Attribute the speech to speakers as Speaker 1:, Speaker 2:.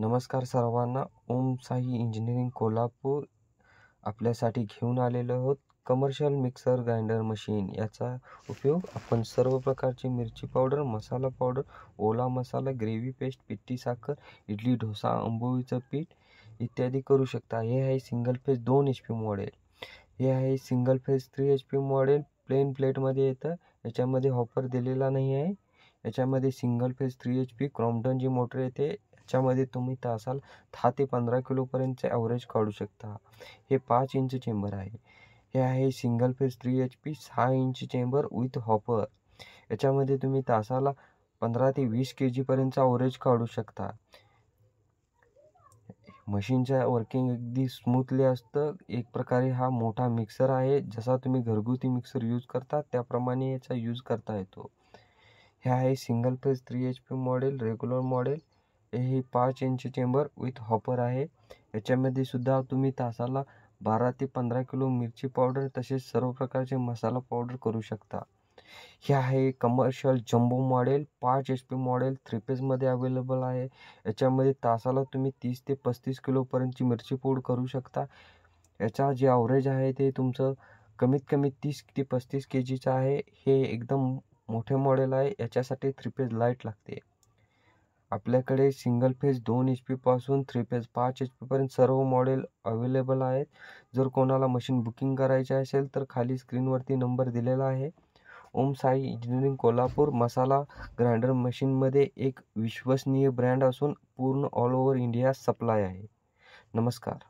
Speaker 1: नमस्कार सर्वांना. ओम साई इंजिनिअरिंग कोल्हापूर आपल्यासाठी घेऊन आलेलो आहोत कमर्शियल मिक्सर ग्राइंडर मशीन. याचा उपयोग आपण सर्व प्रकारची मिरची पावडर, मसाला पावडर, ओला मसाला, ग्रेव्ही पेस्ट, पिठी साखर, इडली डोसा, आंबोळीचं पीठ इत्यादी करू शकता. हे आहे सिंगल फेज 2 HP मॉडेल. हे आहे single phase 3 HP model. Plain प्लेटमध्ये येतं. याच्यामध्ये हॉपर दिलेला नाही आहे. याच्यामध्ये सिंगल फेज 3 HP क्रॉम्प्टनची मोटर येते. याच्यामध्ये तुम्ही तासाला 10 ते 15 किलोपर्यंतचे ॲव्हरेज काढू शकता. हे 5 इंच चेंबर आहे. हे आहे single phase 3 HP 6 inch chamber with hopper. याच्यामध्ये तुम्ही तासाला 15 ते 20 kg पर्यंतचा ॲव्हरेज काढू शकता. मशीनचं वर्किंग अगदी स्मूथली असतं. एक प्रकारे हा मोठा मिक्सर आहे. जसा तुम्ही घरगुती मिक्सर यूज करता त्याप्रमाणे याचा यूज करता येतो. हे आहे single phase 3 HP model, regular model. हे 5 इंच चेंबर विथ हॉपर आहे. याच्यामध्ये सुद्धा तुम्ही तासाला 12 ते 15 किलो मिरची पावडर तसेच सर्व प्रकारचे मसाला पावडर करू शकता. हे आहे commercial jumbo model, 5 HP model, 3 फेजमध्ये अवेलेबल आहे. याच्यामध्ये तासाला तुम्ही 30 ते 35 किलोपर्यंतची मिरची पूड करू शकता. याचा जे ॲव्हरेज आहे ते तुमचं कमीत कमी 30 ते 35 kgचं आहे. हे एकदम मोठे मॉडेल आहे. याच्यासाठी 3 फेज लाईट लागते. आपल्याकडे सिंगल फेज 2 HP पासून 3 फेज 5 HP पर्यंत सर्व मॉडेल अवेलेबल आहेत. जर कोणाला मशीन बुकिंग करायची असेल तर खाली स्क्रीनवरती नंबर दिलेला आहे. ओम साई इंजिनिअरिंग कोल्हापूर मसाला ग्राइंडर मशीनमध्ये एक विश्वसनीय ब्रँड असून पूर्ण ऑल ओव्हर इंडिया सप्लाय आहे. नमस्कार.